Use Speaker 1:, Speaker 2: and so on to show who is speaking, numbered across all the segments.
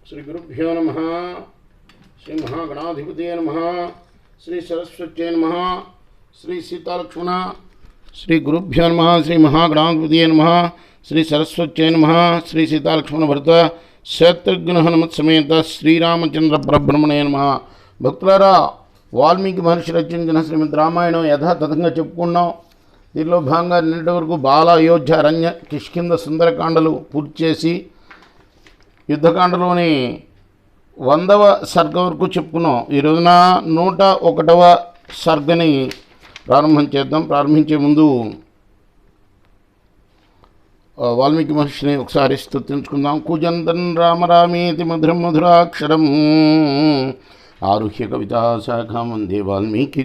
Speaker 1: श्री गुरुभ्यो नमः। श्री महागणाधिपतये नमः। श्री सरस्वत्यै नमः। श्री सीतालक्ष्मण श्री गुरुभ्यो नमः। श्री महागणाधिपतये नमः। श्री सरस्वत्यै नमः। श्री सीतालक्ष्मण भरत शत्रुघ्न हनुमत समेत श्रीरामचंद्र परब्रह्मणे नमः। భక్తులారా, వాల్మీకి మహర్షి రచించిన శ్రీమద్ రామాయణం యథాతథంగా చెప్పుకున్నాం. దీనిలో భాగంగా నిన్నటి వరకు బాల, అయోధ్య, అరణ్య, కిష్కింద, సుందరకాండలు పూర్తి చేసి యుద్ధకాండలోని 100వ సర్గ వరకు చెప్పుకున్నాం. ఈ రోజున 101వ సర్గని ప్రారంభం చేద్దాం. ప్రారంభించే ముందు వాల్మీకి మహర్షిని ఒకసారి స్తుతించుకుందాం. కుజందన్ రామ రామేతి మధురం మధురాక్షరం ఆరుహ్య కవితా శాఖాం వందే వాల్మీకి.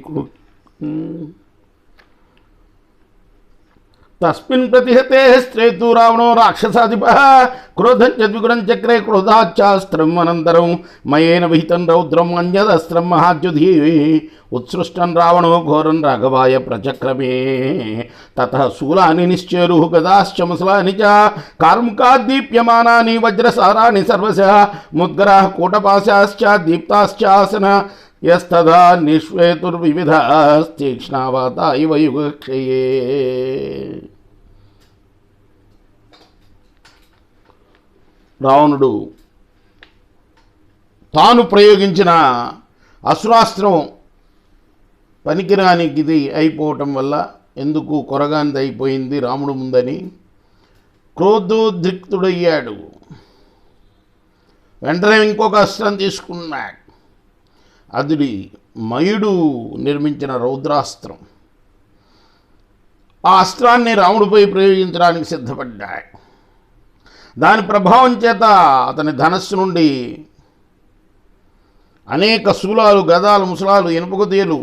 Speaker 1: తస్మిన్ ప్రతిహతే స్త్రేతు రావణో రాక్షసాధిపః క్రోధం చ ద్విగుణం చక్రే క్రోధాచ్చాస్త్రం అనంతరం మయేన విహితం రౌద్రం అన్యదస్త్రం మహాద్యుధి ఉత్సృష్టం రావణో ఘోరం రాఘవాయ ప్రచక్రమే తతః శూలాని నిశ్చేరు గదాశ్చ ముసలాని చ కార్ముకాద్దీప్యమానాని వజ్రసారాణి సర్వశః ముద్గరాః కూటపాశాశ్చ దీప్తాశ్చాసన యస్తదా నిశ్వేతుర్వివిధాస్తీక్ష్ణావాత ఇవ యుగక్షయే. రావణుడు తాను ప్రయోగించిన అసురాస్త్రం పనికిరానికిది అయిపోవటం వల్ల, ఎందుకు కొరగానిది అయిపోయింది రాముడు ముందని క్రోధోద్రిక్తుడయ్యాడు. వెంటనే ఇంకొక అస్త్రం తీసుకున్నాడు. అది మయుడు నిర్మించిన రౌద్రాస్త్రం. ఆ అస్త్రాన్ని రాముడిపై ప్రయోగించడానికి సిద్ధపడ్డాడు. దాని ప్రభావం చేత అతని ధనస్సు నుండి అనేక శూలాలు, గదాలు, ముసలాలు, ఇనుపకుతీలు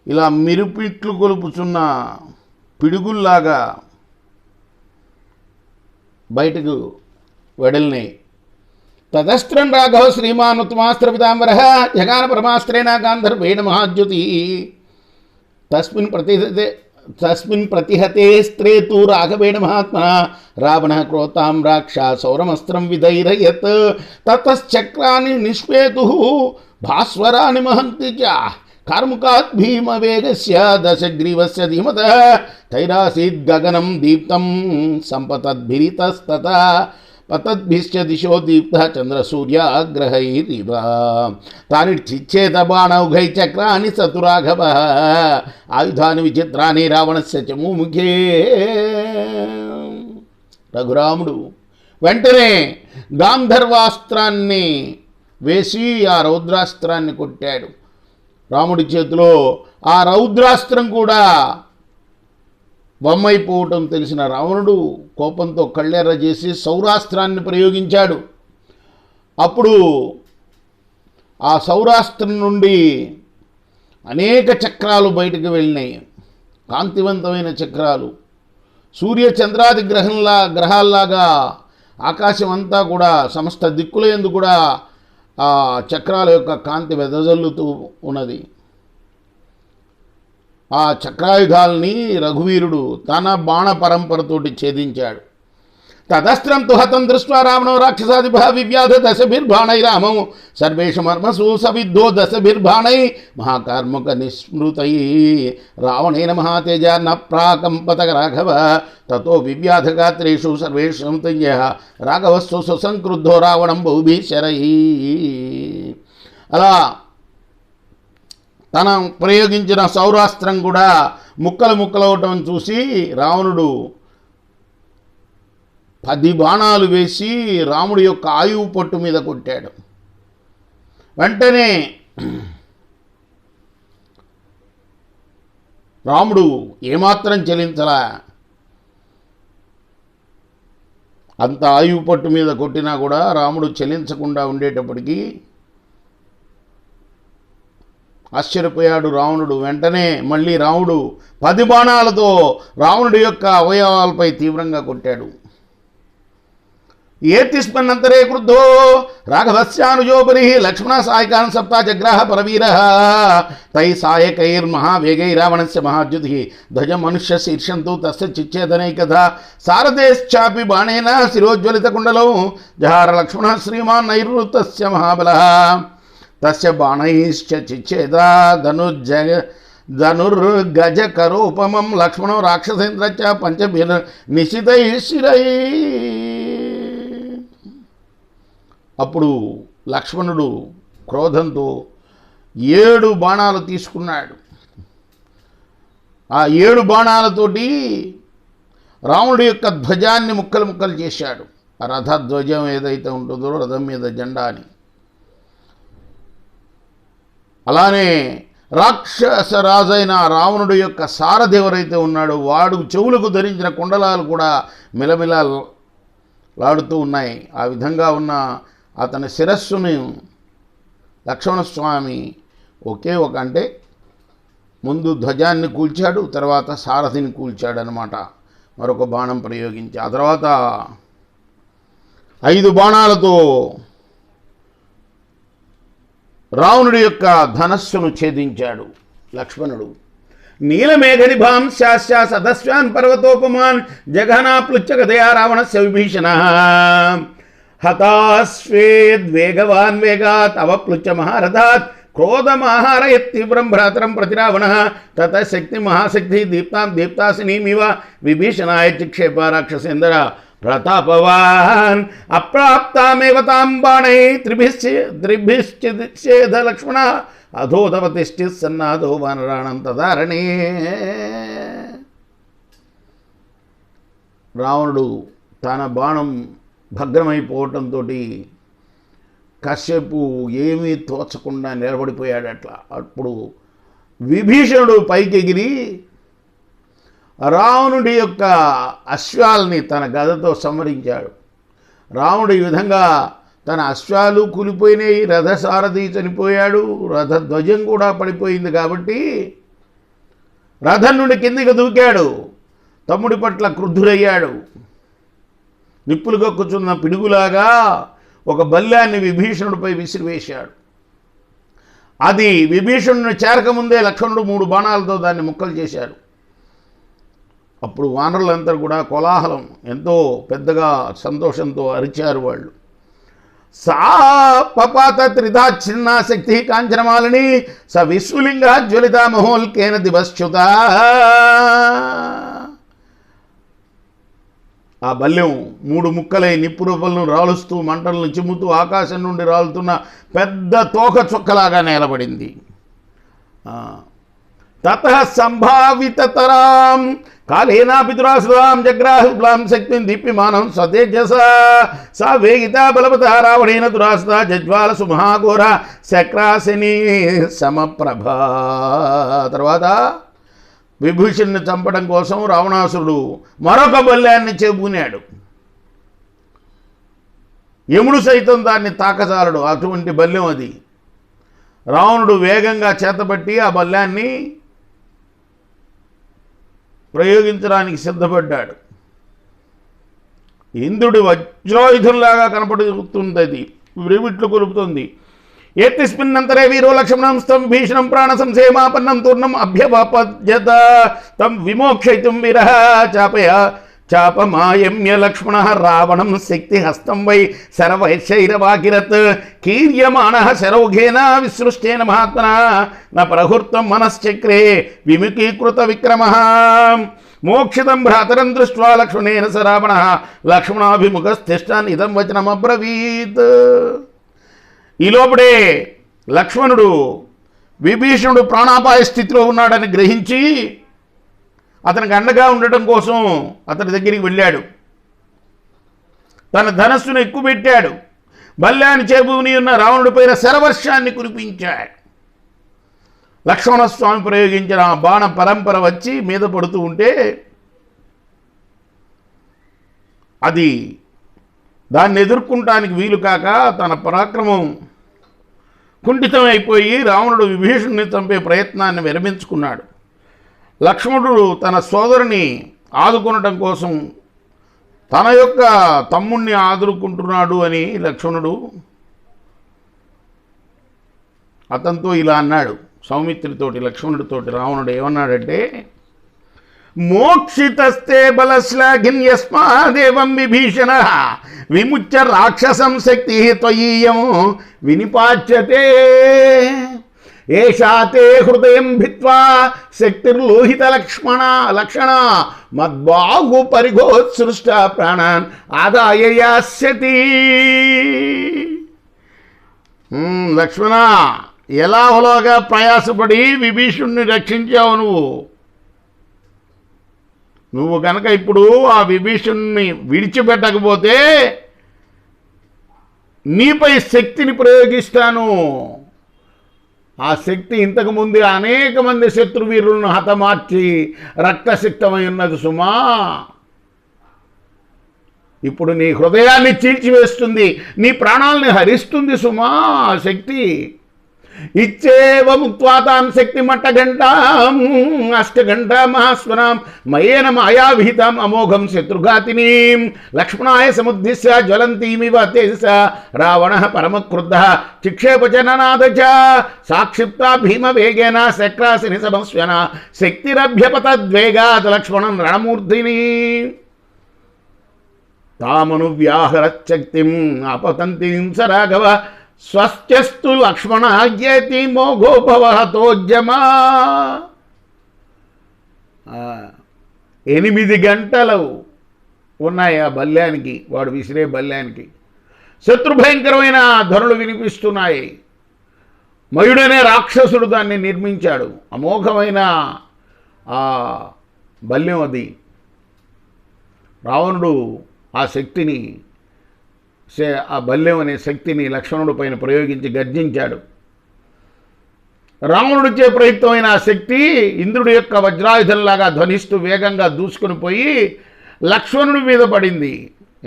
Speaker 1: ఇలా మిరుపిట్లు కొలుపుచున్న పిడుగుల్లాగా బయటకు వెడల్నాయి. తదస్త్రం రాఘవ శ్రీమానుత్తమాస్త్ర పితాంబర జగాన పరమాస్త్రేణ గాంధర్వేణ మహాద్యుతి తస్మిన్ ప్రతిహతే స్త్రేతు రాఘవేణ మహాత్మన రావణ క్రోతాం రాక్షసౌరమస్త్రం విధైరయత్ తతశ్చక్రాన్ని నిష్పేతు భాస్వరాని మహంతి చ కార్ముకాత్ భీమవేగస్య దశగ్రీవస్య ధీమతః తైరాసీద్ గగనం దీప్తం సంపతద్భిరితస్తత పతద్భిశ్చ దిశో దీప్త చంద్రసూర్యాగ్రహైరివ తాని చిచ్చేత బాణౌఘై చక్రాన్ని సతురాఘవ ఆయుధాని విచిత్రాన్ని రావణస్య చమూముఖే. రఘురాముడు వెంటనే గాంధర్వాస్త్రాన్ని వేసి ఆ రౌద్రాస్త్రాన్ని కొట్టాడు. రాముడి చేతిలో ఆ రౌద్రాస్త్రం కూడా బొమ్మైపోవటం తెలిసిన రావణుడు కోపంతో కళ్ళెర్ర చేసి సౌరాస్త్రాన్ని ప్రయోగించాడు. అప్పుడు ఆ సౌరాస్త్రం నుండి అనేక చక్రాలు బయటకు వెళ్ళినాయి. కాంతివంతమైన చక్రాలు సూర్య చంద్రాది గ్రహాల్లాగా ఆకాశం అంతా కూడా సమస్త దిక్కుల యందు కూడా ఆ చక్రాల యొక్క కాంతి వెదజల్లుతూ ఉన్నది. ఆ చక్రాయుధాలని రఘువీరుడు తన బాణ పరంపరతోటి ఛేదించాడు. తదస్త్రం తుహతం దృష్ట్వా రావణో రాక్షసాధిపః వివ్యాధ దశభిర్బాణై రామం సర్వేషమర్మసు సవిద్ధో దశభిర్బాణై మహాకార్ముక నిస్మృతై రావణేన మహాతేజ న ప్రాకంపత రాఘవ తతో వివ్యాధగాత్రేషు సర్వేషు సంతయ్య రాఘవస్సు సుసంక్రుద్ధో రావణం బహుభిశరై. అలా తన ప్రయోగించిన సౌరాస్త్రం కూడా ముక్కలు ముక్కలవటం చూసి రావణుడు 10 బాణాలు వేసి రాముడి యొక్క ఆయువు పట్టు మీద కొట్టాడు. వెంటనే రాముడు ఏమాత్రం చలించలా. అంత ఆయువు పట్టు మీద కొట్టినా కూడా రాముడు చలించకుండా ఉండేటప్పటికీ ఆశ్చర్యపోయాడు రావణుడు. వెంటనే మళ్ళీ రాముడు 10 బాణాలతో రావణుడి యొక్క అవయవాలపై తీవ్రంగా కొట్టాడు. ఏతిస్మన్నంతరే క్రుద్ధో రాఘవస్యానుజోపరి లక్ష్మణ సాయకాన్ సప్తా జగ్రాహ పరవీర తై సాయకైర్మహావేగైరావణస్య మహాద్యుతి ధ్వజ మనుష్య శీర్షంతు తస్య చిచ్ఛేదనైకథ సారథేశ్చాపి బాణేన శిరోజ్వలిత కుండలం జహార లక్ష్మణ శ్రీమాన్ నైరుతస్య మహాబలః తస్య బాణైశ్చ చిచ్ఛేదా ధనుర్గజకరోపమం లక్ష్మణో రాక్షసేంద్రచ్చ పంచభిర్ నిశితై శిరై. అప్పుడు లక్ష్మణుడు క్రోధంతో 7 బాణాలు తీసుకున్నాడు. ఆ 7 బాణాలతోటి రావణుడి యొక్క ధ్వజాన్ని ముక్కలు ముక్కలు చేశాడు. ఆ రథధ్వజం ఏదైతే ఉంటుందో రథం మీద జెండా అని. అలానే రాక్షసరాజైన రావణుడి యొక్క సారథి ఎవరైతే ఉన్నాడో వాడు చెవులకు ధరించిన కుండలాలు కూడా మిలమిలలాడుతూ ఉన్నాయి. ఆ విధంగా ఉన్న అతని శిరస్సును లక్ష్మణస్వామి అంటే ముందు ధ్వజాన్ని కూల్చాడు, తర్వాత సారథిని కూల్చాడు అన్నమాట. మరొక బాణం ప్రయోగించి ఆ తర్వాత 5 బాణాలతో రావణుడి యొక్క ధనస్సును ఛేదించాడు లక్ష్మణుడు. నీలమేఘనిభాం శాస్య సదస్వాన్ పర్వతోపమాన్ జఘనాప్లుచ్చగదయా రావణస్య విభీషణ హతాస్వేద్వేగవాన్ వేగాత్ అవప్లుచ్చ మహారథాత్ క్రోధమాహారయత్ తీవ్రం భ్రాతరం ప్రతిరావణ తత శక్తి మహాశక్తి దీప్తాం దీప్తాసినీమివ విభీషణాయ చిక్షేప రాక్షసేంద్ర ప్రతాపవాన్ అప్రాప్తామేవ తాం బాణై త్రిభిశ్చేద లక్ష్మణ అధోధవతిష్ఠి సన్నాదో వానరాణం తదారణే. రావణుడు తన బాణం భగ్రమైపోవటంతో కాసేపు ఏమీ తోచకుండా నిలబడిపోయాడు. అట్లా అప్పుడు విభీషణుడు పైకి ఎగిరి రావణుడి యొక్క అశ్వాల్ని తన గదతో సంహరించాడు. రావణుడు ఈ విధంగా తన అశ్వాలు కూలిపోయినాయి, రథసారథి చనిపోయాడు, రథధ్వజం కూడా పడిపోయింది. కాబట్టి రథం నుండి కిందికి దూకాడు. తమ్ముడి పట్ల క్రుద్ధుడయ్యాడు. నిప్పులు కక్కుచున్న పిడుగులాగా ఒక బల్యాన్ని విభీషణుడిపై విసిరివేశాడు. అది విభీషణుని చేరకముందే లక్ష్మణుడు 3 బాణాలతో దాన్ని ముక్కలు చేశాడు. అప్పుడు వానరులంతా కూడా కోలాహలం, ఎంతో పెద్దగా సంతోషంతో అరిచారు వాళ్ళు. సా పపాత త్రిధా చిన్న శక్తి కాంచనమాలిని స విశ్వలింగ జ్వలిత మహోల్కేన దివశ్చుత. ఆ బల్యం 3 ముక్కలై నిప్పు రూపలను రాలుస్తూ మంటలను చిమ్ముతూ ఆకాశం నుండి రాలుతున్న పెద్ద తోక చుక్కలాగా నిలబడింది. తతః సంభావితతరాం కాళేనాపి దురాసురాం జగ్రాహుబ్లాం శక్తిం దీప్యమానం స్వతేజస సా వేగిత బలవత రావణేన దురాసుత జజ్వాల సుమహాఘోర శక్రాసిని సమప్రభ. తర్వాత విభీషణ్ణి చంపడం కోసం రావణాసురుడు మరొక బల్యాన్ని చేబూనాడు. యముడు సైతం దాన్ని తాకజాలడు, అటువంటి బల్యం అది. రావణుడు వేగంగా చేతబట్టి ఆ బల్యాన్ని ప్రయోగించడానికి సిద్ధపడ్డాడు. ఇంద్రుడి వజ్రాయుధంలాగా కనపడుతుంది, అది విరివిట్లు కొలుపుతుంది. ఏతిస్మిన్నంతరే వీరో లక్ష్మణం స్తం భీషణం ప్రాణ సంశయమాపన్నం తూర్ణం అభ్యపద్యత తం విమోక్షయితుం వీరః చాపమాయమ్య లక్ష్మణ రావణం శక్తి హస్తం వై శరవైశైరవాకిరత్ కీర్యమాణః శరౌఘేన విసృష్టేన మహాత్మన న ప్రహృతం మనశ్చక్రే విముఖీకృత విక్రమః మోక్షితం భ్రాతరం దృష్ట్వా లక్ష్మణేన స రావణః లక్ష్మణాభిముఖస్థిష్టన్ ఇదం వచనమబ్రవీత్. ఈ లోపడే లక్ష్మణుడు విభీషణుడు ప్రాణాపాయ స్థితిలో ఉన్నాడని గ్రహించి అతనికి అండగా ఉండటం కోసం అతని దగ్గరికి వెళ్ళాడు. తన ధనస్సును ఎక్కుపెట్టాడు. బల్యాన్ని చేబూని ఉన్న రావణుడి పైన శరవర్షాన్ని కురిపించాడు. లక్ష్మణస్వామి ప్రయోగించిన బాణ పరంపర వచ్చి మీద పడుతూ ఉంటే అది దాన్ని ఎదుర్కొంటానికి వీలు కాక తన పరాక్రమం కుంఠితమైపోయి రావణుడు విభీషణుని చంపే ప్రయత్నాన్ని విరమించుకున్నాడు. లక్ష్మణుడు తన సోదరుని ఆదుకొనడం కోసం తన యొక్క తమ్ముణ్ణి ఆదురుకుంటున్నాడు అని లక్ష్మణుడు అతనితో ఇలా అన్నాడు. సౌమిత్రితోటి లక్ష్మణుడితోటి రావణుడు ఏమన్నాడంటే, మోక్షితస్తే బలశ్లాఘిన్ యస్మాదేవం విభీషణ విముచ్య రాక్షసం శక్తి త్వయీయం వినిపాచ్యతే ఏషా తే హృదయం భిత్వా శక్తిర్లోహిత లక్షణ మద్బాహు పరిగోత్సృష్ట ప్రాణాన్ ఆదాయ యాస్యతి. లక్ష్మణ, ఎలాగోలాగా ప్రయాసపడి విభీషణుని రక్షించావు నువ్వు కనుక ఇప్పుడు ఆ విభీషణుని విడిచిపెట్టకపోతే నీపై శక్తిని ప్రయోగిస్తాను. ఆ శక్తి ఇంతకుముందు అనేక మంది శత్రువీరులను హతమార్చి రక్తసిక్తమై ఉన్నది సుమా. ఇప్పుడు నీ హృదయాన్ని చీల్చివేస్తుంది, నీ ప్రాణాలని హరిస్తుంది సుమా ఆ శక్తి. ఇచ్చేవ ముక్త్వా తాం శక్తిమట్టఘంటాం అష్టఘంటామహాస్వనాం మయేన మాయావిహితాం అమోఘం శత్రుఘాతినీం లక్ష్మణాయ సముద్దిశ్య జ్వలంతీమివ తేజస రావణః పరమక్రుద్ధః చిక్షేపచననాథ చ సాక్షిప్తా భీమవేగేన శక్రాసిని సమస్వన శక్తిరభ్యపతద్వేగాత్ లక్ష్మణం రణమూర్ధిని తామనువ్యాహరచ్చక్తిం ఆపతంతిం స రాఘవ స్వస్త్యస్తు లక్ష్మణాయేతి మోఘోభవహతోద్యమా. 8 గంటలు ఉన్నాయి ఆ బల్యానికి, వాడు విసిరే బల్యానికి. శత్రుభయంకరమైన ధ్వనులు వినిపిస్తున్నాయి. మయుడనే రాక్షసుడు దాన్ని నిర్మించాడు. అమోఘమైన ఆ బల్యం అది. రావణుడు ఆ శక్తిని, ఆ బల్యం అనే శక్తిని లక్ష్మణుడి పైన ప్రయోగించి గర్జించాడు. రావణుడిచే ప్రయుక్తమైన ఆ శక్తి ఇంద్రుడి యొక్క వజ్రాయుధంలాగా ధ్వనిస్తూ వేగంగా దూసుకుని పోయి లక్ష్మణుడి మీద పడింది.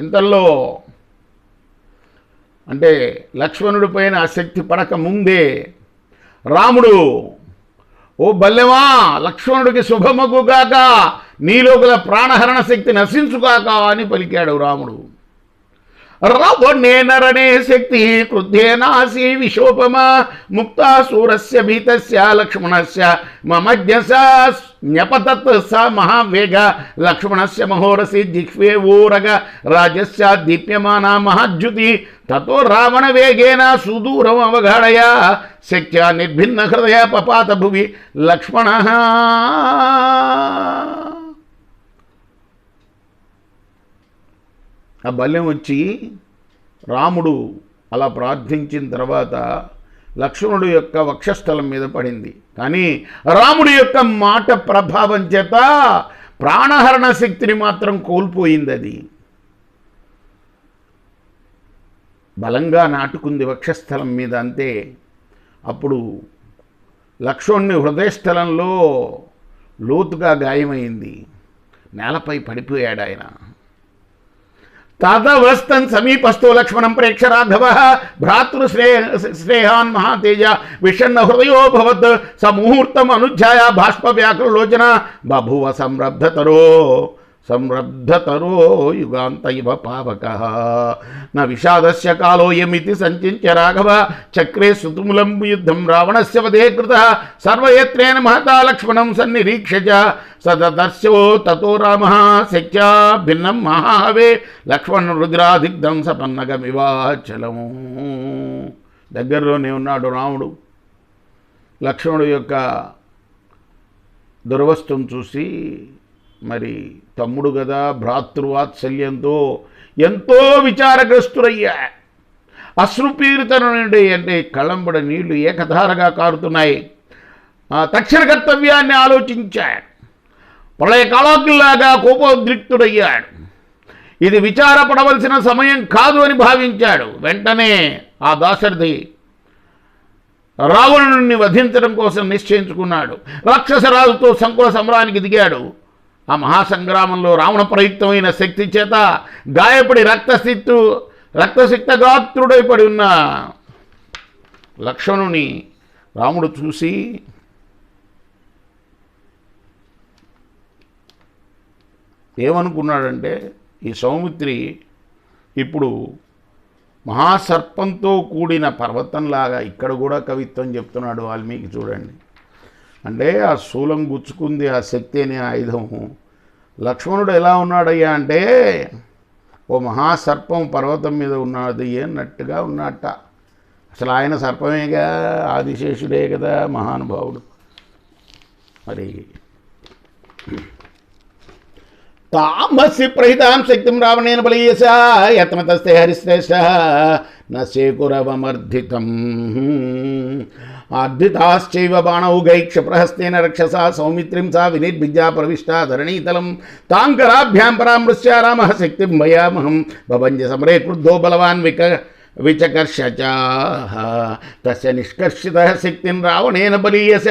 Speaker 1: ఇంతలో అంటే లక్ష్మణుడి పైన ఆ శక్తి పడక ముందే రాముడు, ఓ బల్లెమా, లక్ష్మణుడికి శుభమగుగాక, నీలో గల ప్రాణహరణ శక్తి నశించుగాక అని పలికాడు రాముడు. రావణేన రణే శక్తి క్రుద్ధేనాసి విశోపమా ముక్తా సూరస్య భీతస్య లక్ష్మణస్య మమజ్ఞస జ్ఞపతత్ స మహావేగ లక్ష్మణస్య మహోరసి జిహ్వే ఊరగ రాజస్య దీప్యమానా మహాజ్యుతి తతో రావణ వేగేన సుదూరం అవగాఢయ శక్త్యా నిర్భిన్న హృదయ పపాత భువి లక్ష్మణః. ఆ బల్యం వచ్చి రాముడు అలా ప్రార్థించిన తర్వాత లక్ష్మణుడు యొక్క వక్షస్థలం మీద పడింది. కానీ రాముడి యొక్క మాట ప్రభావం చేత ప్రాణహరణ శక్తిని మాత్రం కోల్పోయింది. అది బలంగా నాటుకుంది వక్షస్థలం మీద, అంతే. అప్పుడు లక్ష్మణుని హృదయస్థలంలో లోతుగా గాయమైంది. నేలపై పడిపోయాడు ఆయన. తదవస్థన్ సమీపస్థో లక్ష్మణం ప్రేక్ష రాఘవ భ్రాతృశ్రేయాన్ మహాతేజ విషణ్ణ హృదయోభవత్ సముహూర్తం అనుధ్యాయ బాష్ప వ్యాకులోచన బభువ సంరబ్ధతరో యుగాంత ఇవ పావకః న విషాదస్య కాలోయమితి సంచింత్య రాఘవ చక్రే సుతుములం యుద్ధం రావణస్య వదే కృతః సర్వయత్రేణ మహతా లక్ష్మణం సన్నిరీక్ష్య చ సదర్శో తతో రామః శక్త్యా భిన్నం మహాహవే లక్ష్మణ రుద్రాదిగ్ధం సపన్నగమివాచలం. దగ్గరలోనే ఉన్నాడు రాముడు. లక్ష్మణుడు యొక్క దురవస్థం చూసి, మరి తమ్ముడు కదా, భ్రాతృవాత్సల్యంతో ఎంతో విచారగ్రస్తుడయ్యా. అశ్రుపీడితన నుండి అంటే కళ్ళంబడ నీళ్లు ఏకధారగా కారుతున్నాయి. తక్షణ కర్తవ్యాన్ని ఆలోచించాడు. ప్రళయకాలాగ్నిలాగా కోపోద్రిక్తుడయ్యాడు. ఇది విచారపడవలసిన సమయం కాదు అని భావించాడు. వెంటనే ఆ దాశరథి రావణుడిని వధించడం కోసం నిశ్చయించుకున్నాడు. రాక్షసరాజుతో సంకుల సమరానికి దిగాడు. ఆ మహాసంగ్రామంలో రావణ ప్రయుక్తమైన శక్తి చేత గాయపడి రక్తసిక్తగాత్రుడై పడి ఉన్న లక్ష్మణుని రాముడు చూసి ఏమనుకున్నాడంటే, ఈ సౌమిత్రి ఇప్పుడు మహాసర్పంతో కూడిన పర్వతంలాగా ఇక్కడ కూడా కవిత్వం చెప్తున్నాడు వాల్మీకి. చూడండి, అంటే ఆ శూలం గుచ్చుకుంది ఆ శక్తి అనే ఆయుధము. లక్ష్మణుడు ఎలా ఉన్నాడయ్యా అంటే ఓ మహాసర్పం పర్వతం మీద ఉన్నది అన్నట్టుగా ఉన్నట్ట. అసలు ఆయన సర్పమేగా, ఆదిశేషుడే కదా మహానుభావుడు. మరి తామసి ప్రహితాం శక్తిం రావణేన బలీయస యత్నతస్తే హరిశ్రేష్ఠ నశేకురవమర్ధితం అర్ధితాశ్చైవ బాణౌఘై క్షిప్రహస్తేన రక్షసా సౌమిత్రిం సా వినిర్భిజ్యా ప్రవిష్టా ధరణీతలం తాంకరాభ్యాం పరామృశ్య రామః శక్తిం భయామహం భవంజ సమరే క్రుద్ధో బలవాన్ విచకర్ష తస్య నిష్కర్షితః శక్తిం రావణేన బలీయస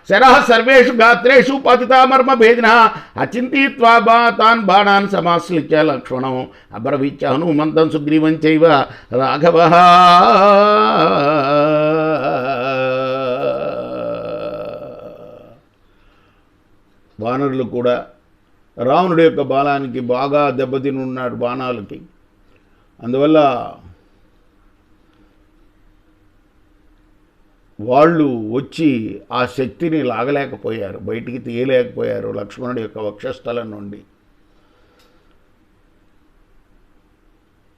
Speaker 1: శరః సర్వేషు గాత్రేషు పతితా మర్మభేదినః అచింతయిత్వా తాన్ బాణాన్ సమాశ్లిత్య లక్ష్మణం అబ్రవీత్య హనుమంతం సుగ్రీవం చైవ రాఘవః. వానరులు కూడా రావణుడి యొక్క బాణానికి బాగా దెబ్బతిని ఉన్నాడు, బాణాలకి. అందువల్ల వాళ్ళు వచ్చి ఆ శక్తిని లాగలేకపోయారు, బయటికి తీయలేకపోయారు లక్ష్మణుడి యొక్క వక్షస్థలం నుండి.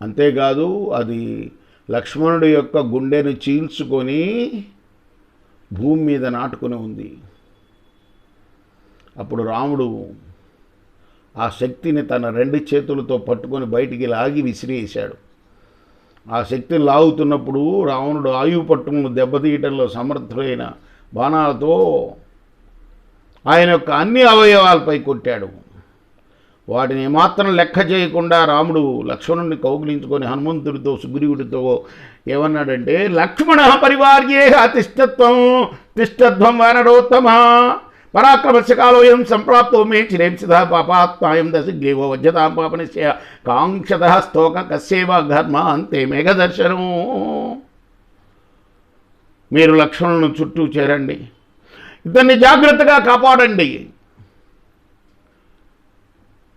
Speaker 1: అంతేకాదు అది లక్ష్మణుడి యొక్క గుండెను చీల్చుకొని భూమి మీద నాటుకుని ఉంది. అప్పుడు రాముడు ఆ శక్తిని తన రెండు చేతులతో పట్టుకొని బయటికి లాగి విసిరేశాడు. ఆ శక్తిని లాగుతున్నప్పుడు రావణుడు ఆయువు పట్టును దెబ్బతీయటంలో సమర్థుడైన బాణాలతో ఆయన యొక్క అన్ని అవయవాలపై కొట్టాడు. వాటిని ఏమాత్రం లెక్క చేయకుండా రాముడు లక్ష్మణుడిని కౌగిలించుకొని హనుమంతుడితో సుగ్రీవుడితో ఏమన్నాడంటే, లక్ష్మణ పరివార్యేహ తిష్టత్వం వానరోత్తమ పరాక్రమస్య కాలోయం సంప్రాప్తో మే చిరేంసిత పాపాత్మాయం దశగ్రీవో వజ్యతాం పాపనస్య కాంక్షత స్తోక కస్యేవ ఘర్మ అంతే మేఘదర్శనం. మీరు లక్ష్మణులను చుట్టూ చేరండి, ఇతన్ని జాగ్రత్తగా కాపాడండి.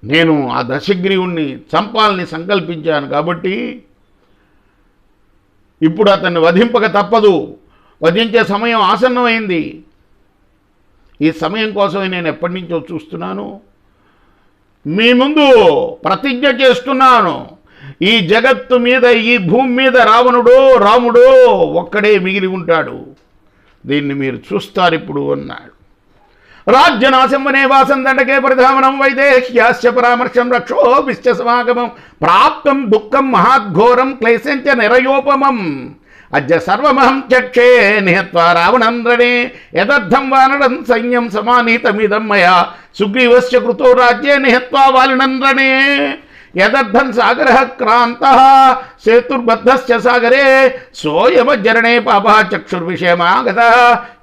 Speaker 1: నేను ఆ దశగ్రీవుణ్ణి చంపాలని సంకల్పించాను కాబట్టి ఇప్పుడు అతన్ని వధింపక తప్పదు. వధించే సమయం ఆసన్నమైంది. ఈ సమయం కోసమే నేను ఎప్పటి నుంచో చూస్తున్నాను. మీ ముందు ప్రతిజ్ఞ చేస్తున్నాను, ఈ జగత్తు మీద, ఈ భూమి మీద రాముడు ఒక్కడే మిగిలి ఉంటాడు. దీన్ని మీరు చూస్తారు ఇప్పుడు అన్నాడు. రాజ్యనాశం వనే వాసం దండకే పరిధామనం వైదేహ్యాస్య పరామర్శం రక్షోభిశ్చ సమాగమం ప్రాప్తం దుఃఖం మహాద్ఘోరం క్లేశంచ నిరయోపమం అద్య సర్వమహం చక్షే నిహత్వా రావణం రణే యదర్థం వానరం సైన్యం సమానీతమిదం మయా సుగ్రీవస్య కృతో రాజ్యే నిహత్వా వాలినం రణే యదర్థం సాగరః క్రాంతః సేతుర్బద్ధస్య సాగరే సోయమజ్జరణే పాపः చక్షుర్విషయమాగతः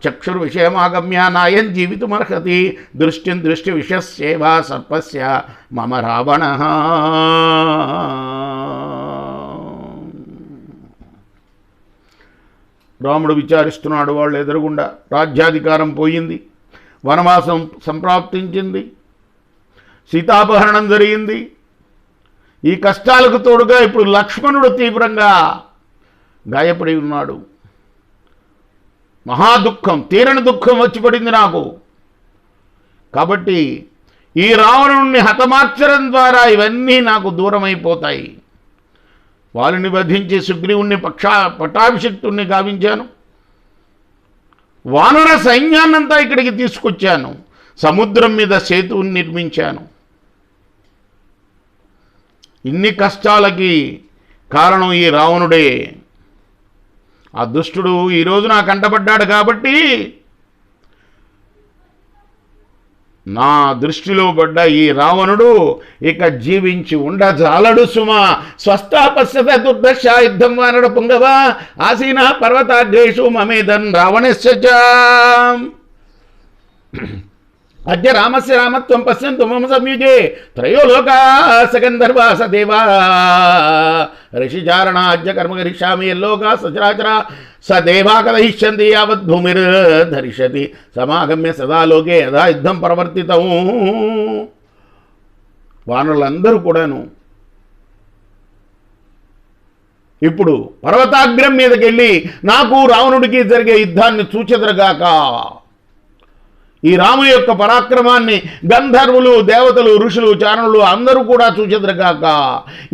Speaker 1: చక్షుర్విషయమాగమ్య నాయం జీవితుమర్హతి దృష్టిం దృష్టివిషయస్యేవా సర్పస్య మమ రావణః. రాముడు విచారిస్తున్నాడు. వాళ్ళు ఎదురుగుండా రాజ్యాధికారం పోయింది, వనవాసం సంప్రాప్తించింది, సీతాపహరణం జరిగింది. ఈ కష్టాలకు తోడుగా ఇప్పుడు లక్ష్మణుడు తీవ్రంగా గాయపడి ఉన్నాడు. మహాదుఃఖం, తీరని దుఃఖం వచ్చి పడింది నాకు. కాబట్టి ఈ రావణుణ్ణి హతమార్చడం ద్వారా ఇవన్నీ నాకు దూరమైపోతాయి. వాళ్ళని వధించి సుగ్రీవుణ్ణి పట్టాభిషిక్తుణ్ణి గావించాను. వానర సైన్యాన్నంతా ఇక్కడికి తీసుకొచ్చాను. సముద్రం మీద సేతువుని నిర్మించాను. ఇన్ని కష్టాలకి కారణం ఈ రావణుడే. ఆ దుష్టుడు ఈరోజు నా కంటపడ్డాడు కాబట్టి నా దృష్టిలో పడ్డ ఈ రావణుడు ఇక జీవించి ఉండజాలడు సుమా. స్వస్థాపశ్యత దుర్దశ యుద్ధం వానర పుంగవ ఆసీన పర్వతాగ్రేషు మమేదన్ రావణస్య చ అద్య రామస్య రామత్వం పశ్యంతు మమ సంయుగే త్రయో లోకా సగంధర్వా సదేవా ఋషిచారణ అద్య కర్మ కరిష్యామి యల్లోకా సచరాచర సదేవా కదయిష్యంతి యావత్ భూమిర్ధరిష్యతి సమాగమ్య సదా లోకే యథా యుద్ధం ప్రవర్తితం. వానరులందరూ కూడాను ఇప్పుడు పర్వతాగ్రం మీదకి వెళ్ళి నాకు రావణుడికి జరిగే యుద్ధాన్ని చూచెదరగాక. ఈ రాముని యొక్క పరాక్రమాన్ని గంధర్వులు, దేవతలు, ఋషులు, చారణులు అందరూ కూడా చూచెదరగాక.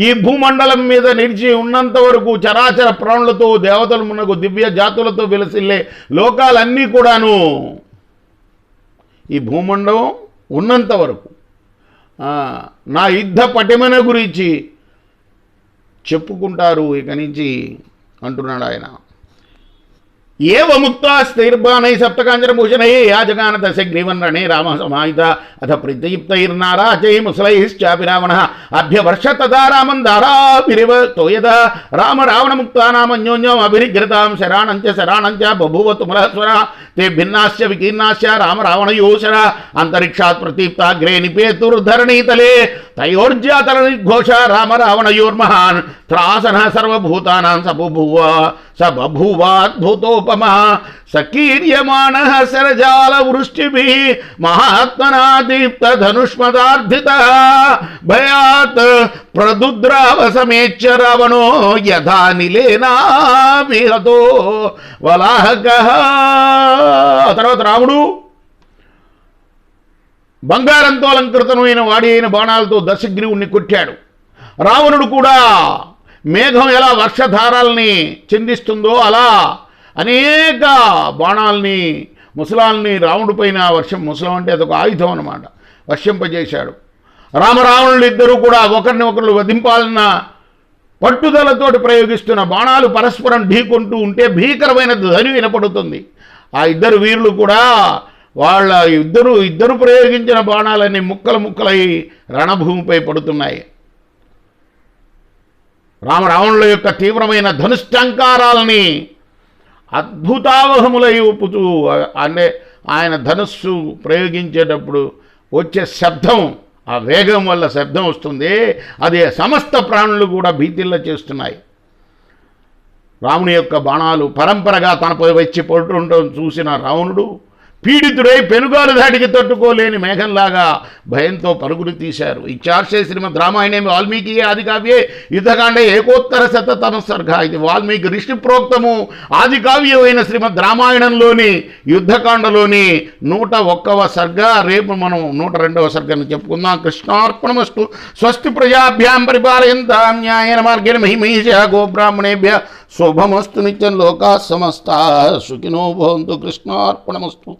Speaker 1: ఈ భూమండలం మీద నిలిచి ఉన్నంత వరకు చరాచర ప్రాణులతో, దేవతలు మునకు దివ్య జాతులతో విలసిల్లే లోకాలన్నీ కూడాను ఈ భూమండలం ఉన్నంత వరకు నా యుద్ధ పటిమన గురించి చెప్పుకుంటారు ఇక నుంచి అంటున్నాడు ఆయన. ఏవ ముక్త స్థైర్బాణై సప్తకాంచనభూషణై యాజగాన దశగ్రీవన్రణే రామ సమాహిత అథ ప్రత్యయుక్తైర్నారాచై ముసలైశ్చాపి రావణ అభ్యవర్ష తదా రామం దారాభిరివ తోయద రామ రావణముక్తానామన్యోన్యం అభినిగ్రతాం శరాణంచ శరాణంచ బభూవ తుమలస్వర తే భిన్నాశ్చ వికీర్ణాశ్చ రామ రావణయోశర అంతరిక్షాత్ ప్రతీప్తాగ్రే నిపేతుర్ధరణీతలే తయోర్జాతల నిర్ఘోష రామ రావణయోర్మహాన్ త్రాసన సర్వభూతానాం స బభూవాద్భుతోపమా సకీర్యమాణః శరజాల వృష్టిభిః మహాత్మనా దీప్త ధనుష్మదార్ధితః భయాత్ ప్రదుద్రావసమేచ్య రావణో యథా నిలేనా విహతో వలాహకః. తర్వాత రాముడు బంగారంతో అలంకృతమైన వాడి అయిన బాణాలతో దశగ్రీవుణ్ణి కొట్టాడు. రావణుడు కూడా మేఘం ఎలా వర్షధారాల్ని చిందిస్తుందో అలా అనేక బాణాలని, ముసలాల్ని రావణుడి పైన ముసలం అంటే అదొక ఆయుధం అన్నమాట, వర్షింపజేశాడు. రామరావణులు ఇద్దరూ కూడా ఒకరిని ఒకరు వధింపాలన్న పట్టుదలతోటి ప్రయోగిస్తున్న బాణాలు పరస్పరం ఢీకొంటూ ఉంటే భీకరమైన ధ్వని వినపడుతుంది. ఆ ఇద్దరు వీరులు కూడా వాళ్ళ ఇద్దరు ప్రయోగించిన బాణాలన్నీ ముక్కలు ముక్కలై రణభూమిపై పడుతున్నాయి. రామరావణుల యొక్క తీవ్రమైన ధనుష్టంకారాలని అద్భుతావహములై ఒప్పుతూ, అంటే ఆయన ధనుస్సు ప్రయోగించేటప్పుడు వచ్చే శబ్దం, ఆ వేగం వల్ల శబ్దం వస్తుంది, అది సమస్త ప్రాణులు కూడా భీతిల్ల చేస్తున్నాయి. రాముని యొక్క బాణాలు పరంపరగా తనపై వచ్చి పడుతుండడం చూసిన రావణుడు పీడితుడై పెనుగాలు దాటికి తట్టుకోలేని మేఘంలాగా భయంతో పరుగులు తీశారు. ఇచ్చార్షే శ్రీమద్ రామాయణే వాల్మీకి ఆదికావ్యే యుద్ధకాండే ఏకోత్తర శతతమ సర్గ. ఇది వాల్మీకి ఋషి ప్రోక్తము ఆదికావ్యమైన శ్రీమద్ రామాయణంలోని యుద్ధకాండలోని 101వ సర్గ. రేపు మనం 102వ సర్గను చెప్పుకుందాం. కృష్ణార్పణమస్తు. స్వస్తి ప్రజాభ్యాం పరిపాలయంతాం న్యాయేన మార్గేణ మహిమహీషా గోబ్రాహ్మణేభ్యః శుభమస్తు. నిత్యం లోకాః సమస్తాః సుఖినో భవంతు. కృష్ణార్పణమస్తు.